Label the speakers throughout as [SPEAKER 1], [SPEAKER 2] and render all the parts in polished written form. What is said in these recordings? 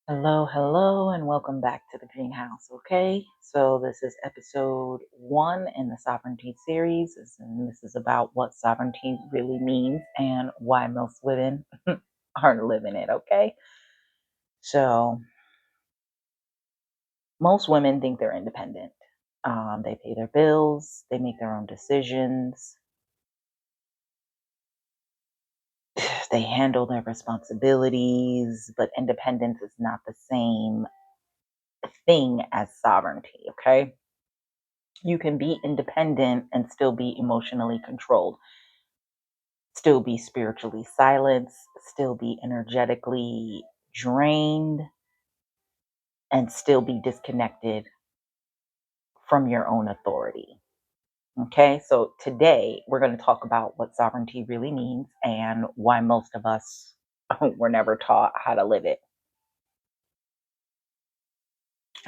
[SPEAKER 1] Hello, and welcome back to the greenhouse. Okay, so this is episode 1 in the sovereignty series, and this is about what sovereignty really means and why most women aren't living it. Okay, so most women think they're independent. They pay their bills, they make their own decisions, they handle their responsibilities, but independence is not the same thing as sovereignty. Okay. You can be independent and still be emotionally controlled, still be spiritually silenced, still be energetically drained, and still be disconnected from your own authority. Okay, so today we're going to talk about what sovereignty really means and why most of us were never taught how to live it.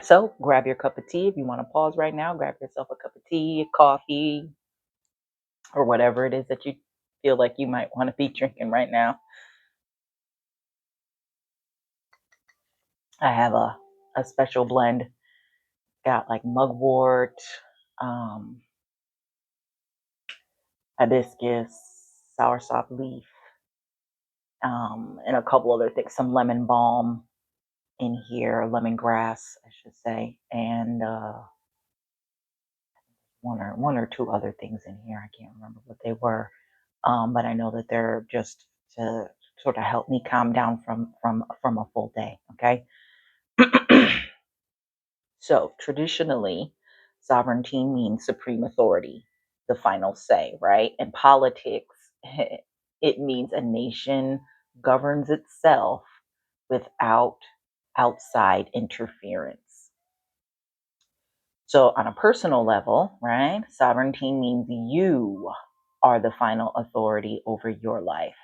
[SPEAKER 1] So grab your cup of tea. If you want to pause right now, grab yourself a cup of tea, coffee, or whatever it is that you feel like you might want to be drinking right now. I have a special blend. Got like mugwort, um, hibiscus, soursop leaf, and a couple other things. Some lemon balm in here, lemongrass, I should say, and one or two other things in here. I can't remember what they were, but I know that they're just to sort of help me calm down from a full day. Okay. So traditionally, sovereignty means supreme authority, the final say, right? In politics, it means a nation governs itself without outside interference. So, on a personal level, right, sovereignty means you are the final authority over your life.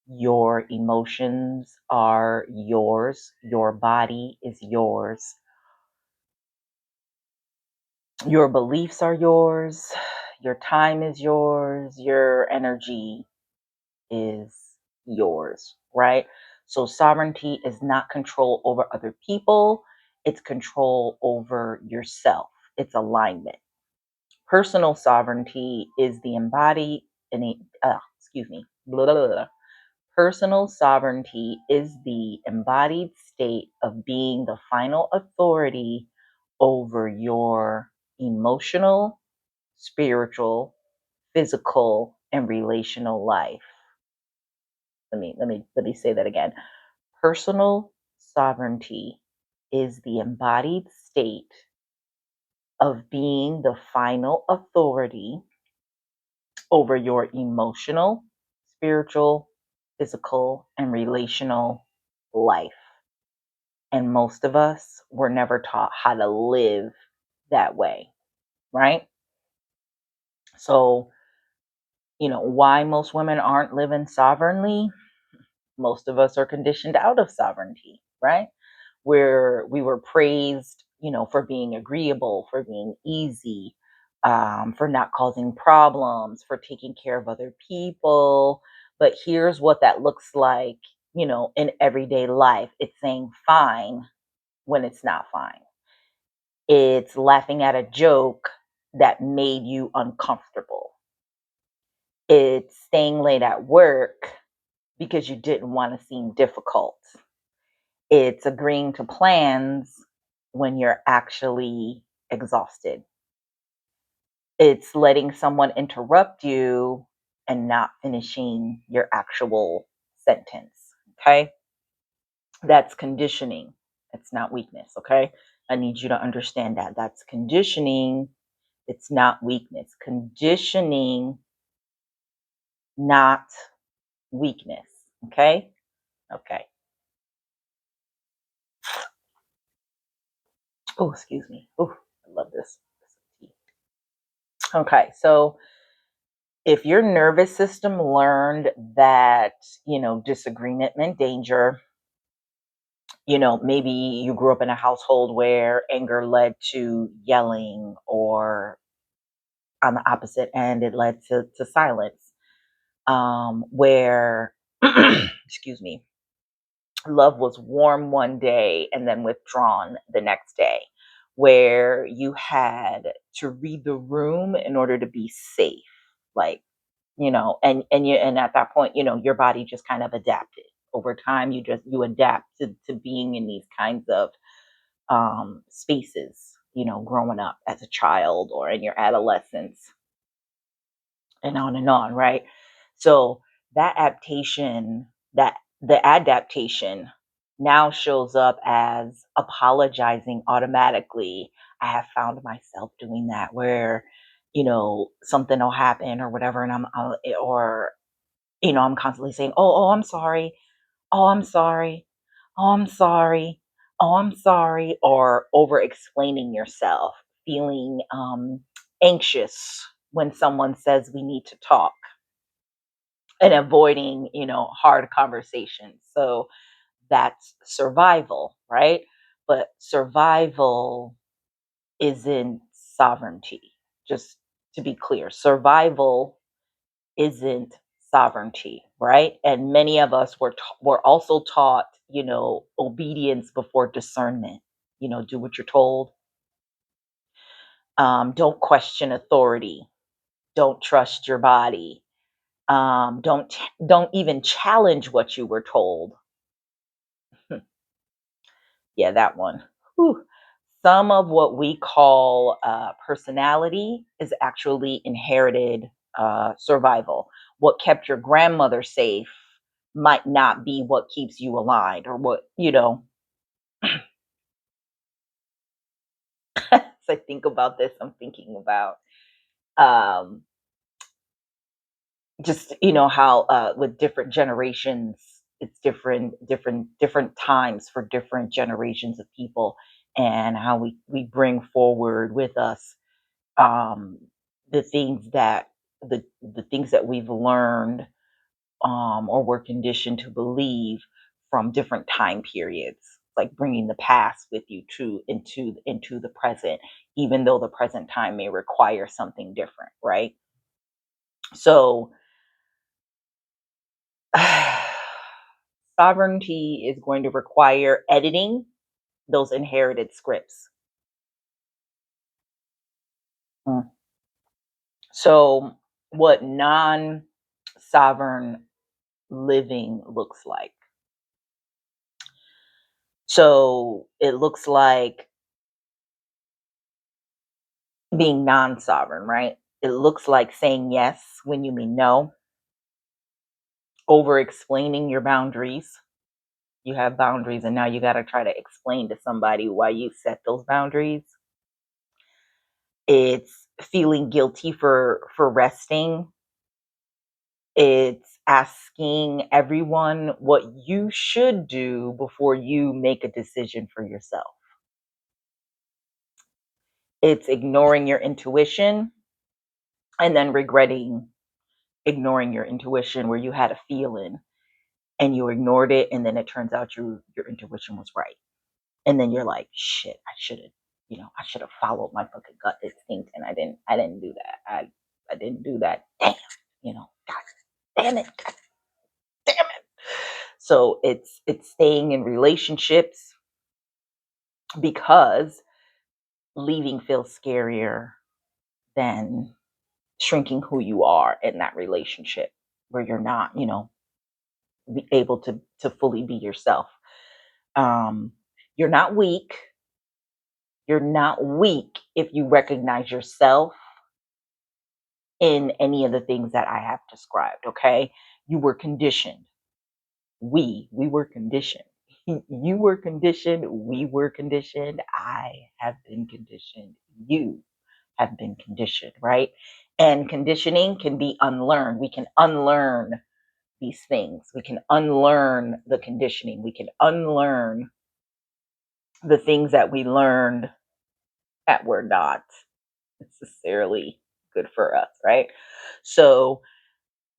[SPEAKER 1] Your emotions are yours, your body is yours, your beliefs are yours, your time is yours, your energy is yours, right? So sovereignty is not control over other people, it's control over yourself. It's alignment. Personal sovereignty is the embodied blah, blah, blah. Personal sovereignty is the embodied state of being the final authority over your emotional, spiritual, physical, and relational life. Let me say that again. Personal sovereignty is the embodied state of being the final authority over your emotional, spiritual, physical, and relational life. And most of us were never taught how to live that way, right? So, why most women aren't living sovereignly? Most of us are conditioned out of sovereignty, right? Where we were praised, for being agreeable, for being easy, for not causing problems, for taking care of other people. But here's what that looks like, in everyday life. It's saying fine when it's not fine. It's laughing at a joke that made you uncomfortable. It's staying late at work because you didn't want to seem difficult. It's agreeing to plans when you're actually exhausted. It's letting someone interrupt you and not finishing your actual sentence. Okay. That's conditioning. It's not weakness. Okay. I need you to understand that. That's conditioning. It's not weakness. Conditioning, not weakness. Okay. Okay. Oh, excuse me. Oh, I love this. Okay. So, if your nervous system learned that, disagreement meant danger, maybe you grew up in a household where anger led to yelling, or on the opposite end, it led to silence, where, excuse me, Love was warm one day and then withdrawn the next day, where you had to read the room in order to be safe. Like, and at that point, your body just kind of adapted. Over time, you adapt to being in these kinds of spaces, growing up as a child or in your adolescence and on, right? So that adaptation, that the adaptation now shows up as apologizing automatically. I have found myself doing that where, something will happen or whatever, and I'm constantly saying, "Oh, I'm sorry. Oh, I'm sorry. Oh, I'm sorry. Oh, I'm sorry," or over explaining yourself, feeling anxious when someone says we need to talk, and avoiding, hard conversations. So that's survival, right? But survival isn't sovereignty. Just to be clear, survival isn't sovereignty, right? And many of us were also taught, obedience before discernment. Do what you're told. Don't question authority. Don't trust your body. Don't even challenge what you were told. Yeah, that one. Whew. Some of what we call personality is actually inherited survival. What kept your grandmother safe might not be what keeps you aligned, or what, as I think about this, I'm thinking about um, just, how with different generations, it's different times for different generations of people, and how we bring forward with us um, the things that the things that we've learned, or were conditioned to believe from different time periods, like bringing the past with you to into the present, even though the present time may require something different, right? So sovereignty is going to require editing those inherited scripts. Mm. So what non-sovereign living looks like. So it looks like being non-sovereign, right? It looks like saying yes when you mean no, over explaining your boundaries. You have boundaries, and now you got to try to explain to somebody why you set those boundaries. It's feeling guilty for resting. It's asking everyone what you should do before you make a decision for yourself. It's ignoring your intuition and then regretting ignoring your intuition, where you had a feeling and you ignored it, and then it turns out your intuition was right. And then you're like, shit, I should have followed my fucking gut instinct, and I didn't do that. I didn't do that. Damn, God damn it. God damn it. So it's staying in relationships because leaving feels scarier than shrinking who you are in that relationship, where you're not, be able to fully be yourself. Um, you're not weak. You're not weak if you recognize yourself in any of the things that I have described. Okay, you were conditioned. We were conditioned. You were conditioned. We were conditioned. I have been conditioned. You have been conditioned, right? And conditioning can be unlearned. We can unlearn these things. We can unlearn the conditioning. We can unlearn the things that we learned that were not necessarily good for us, right? So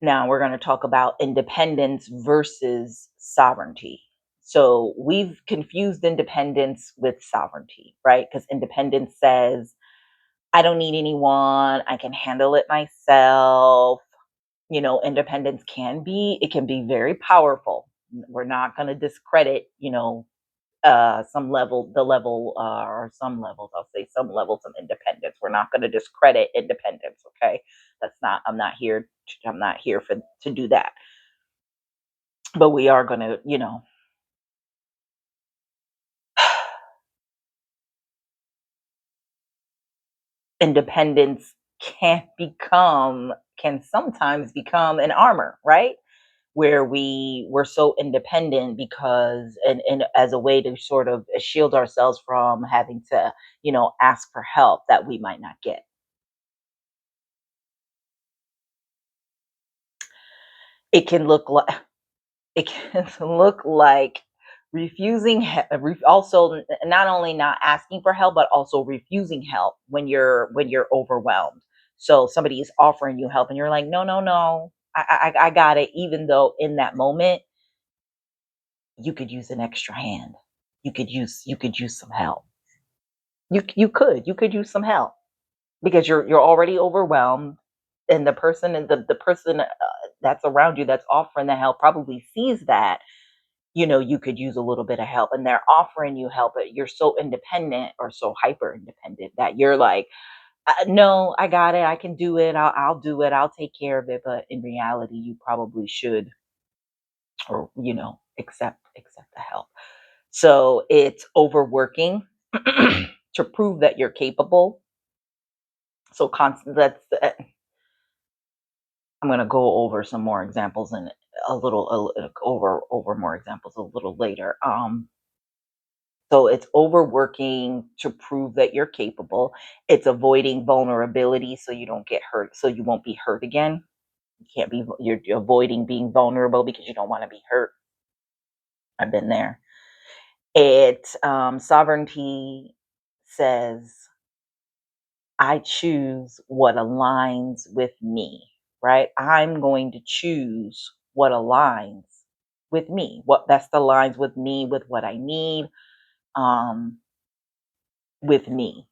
[SPEAKER 1] now we're going to talk about independence versus sovereignty. So we've confused independence with sovereignty, right? Because independence says, I don't need anyone, I can handle it myself. Independence it can be very powerful. We're not going to discredit, some level, the level, or some levels, I'll say some levels of independence. We're not going to discredit independence. Okay. I'm not here to do that. But we are going to, independence can sometimes become an armor, right? Where we're so independent because and as a way to sort of shield ourselves from having to, ask for help that we might not get. It can look like it can look like also not only not asking for help but also refusing help when you're overwhelmed. So somebody is offering you help and you're like, no, no, no, I got it, even though in that moment you could use an extra hand. You could use some help. You could use some help because you're already overwhelmed, and the person that's around you that's offering the help probably sees that, you could use a little bit of help, and they're offering you help, but you're so independent or so hyper independent that you're like, no, I got it, I can do it, I'll do it, I'll take care of it. But in reality, you probably should, or accept the help. So it's overworking to prove that you're capable. So constant. I'm going to go over some more examples and over more examples a little later. So it's overworking to prove that you're capable. It's avoiding vulnerability so you don't get hurt, so you won't be hurt again. You're avoiding being vulnerable because you don't want to be hurt. I've been there. Sovereignty says, I choose what aligns with me, right? I'm going to choose what aligns with me, what best aligns with me, with what I need, um, with me.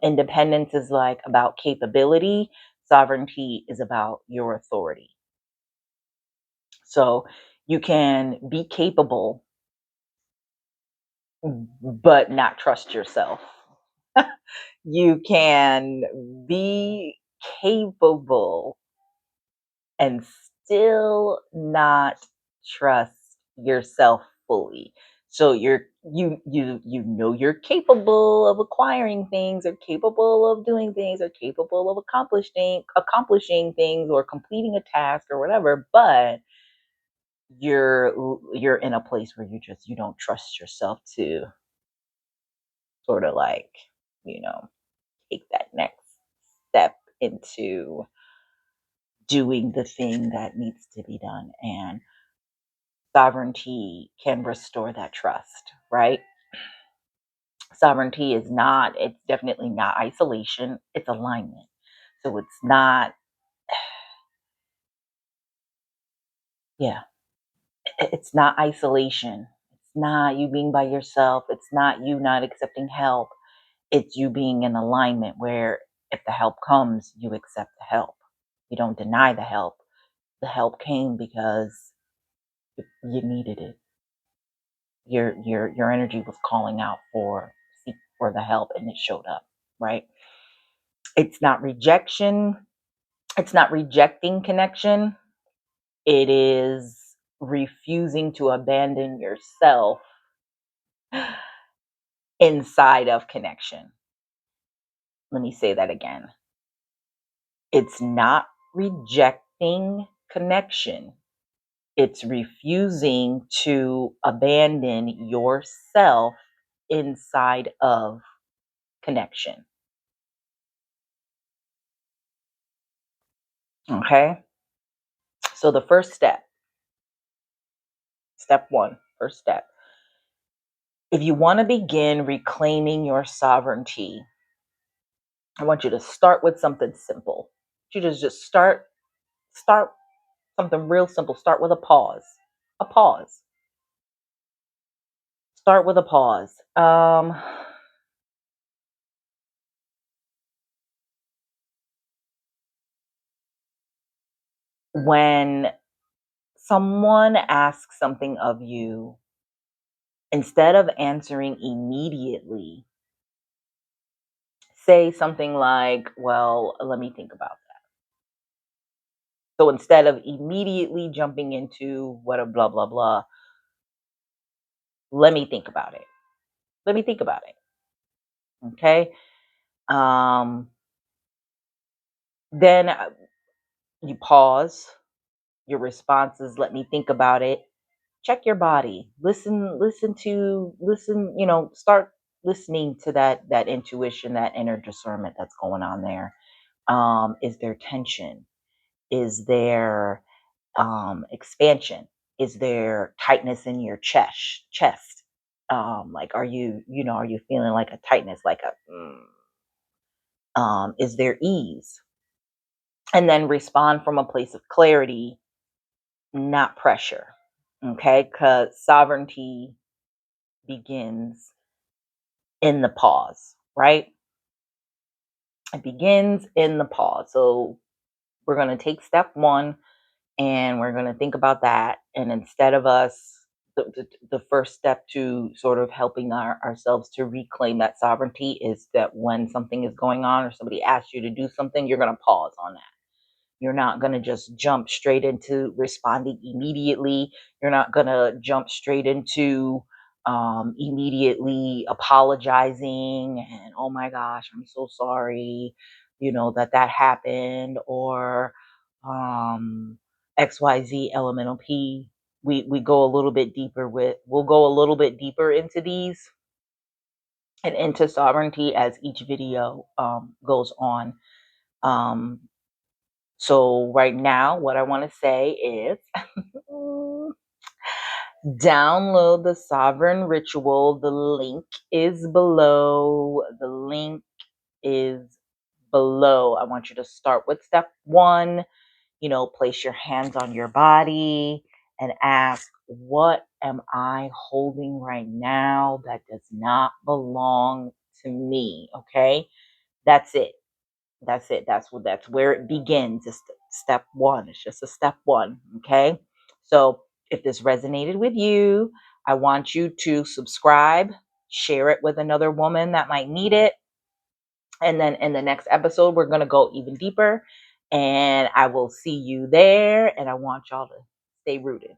[SPEAKER 1] Independence is like about capability. Sovereignty is about your authority. So you can be capable, but not trust yourself. You can be capable and still not trust yourself fully. So you're capable of acquiring things, or capable of doing things, or capable of accomplishing things, or completing a task or whatever, but you're in a place where you don't trust yourself to sort of like, you know, take that next step into doing the thing that needs to be done. And sovereignty can restore that trust, right? It's definitely not isolation, it's alignment. So yeah, it's not isolation. It's not you being by yourself. It's not you not accepting help. It's you being in alignment where if the help comes, you accept the help. You don't deny the help. The help came because you needed it. Your energy was calling out for the help, and it showed up, right? It's not rejection. It's not rejecting connection. It is refusing to abandon yourself inside of connection. Let me say that again. It's not rejecting connection. It's refusing to abandon yourself inside of connection. Okay? So the first step, step one, first step. If you want to begin reclaiming your sovereignty, I want you to start with something simple. You just start something real simple. Start with a pause. A pause. Start with a pause. When someone asks something of you, instead of answering immediately, say something like, well, let me think about that. So instead of immediately jumping into what a blah, blah, blah, let me think about it. Let me think about it. Okay. Um, then you pause. Your response is, let me think about it. Check your body. Start listening to that intuition, that inner discernment that's going on there. Is there tension? Is there expansion? Is there tightness in your chest? Like, are you feeling like a tightness, like is there ease? And then respond from a place of clarity, not pressure. Okay, because sovereignty begins in the pause, right? It begins in the pause. So we're going to take step one and we're going to think about that. And instead of the first step to sort of helping ourselves to reclaim that sovereignty is that when something is going on or somebody asks you to do something, you're going to pause on that. You're not going to just jump straight into responding immediately. You're not going to jump straight into immediately apologizing and, oh my gosh, I'm so sorry, that happened, or XYZ elemental P. We go a little bit deeper we'll go a little bit deeper into these and into sovereignty as each video goes on. Um, so right now, what I want to say is download the Sovereign Ritual. The link is below. The link is below. I want you to start with step one. Place your hands on your body and ask, what am I holding right now that does not belong to me? Okay. That's it. That's where it begins. It's step one. It's just a step one. Okay. So if this resonated with you, I want you to subscribe, share it with another woman that might need it. And then in the next episode, we're going to go even deeper. And I will see you there. And I want y'all to stay rooted.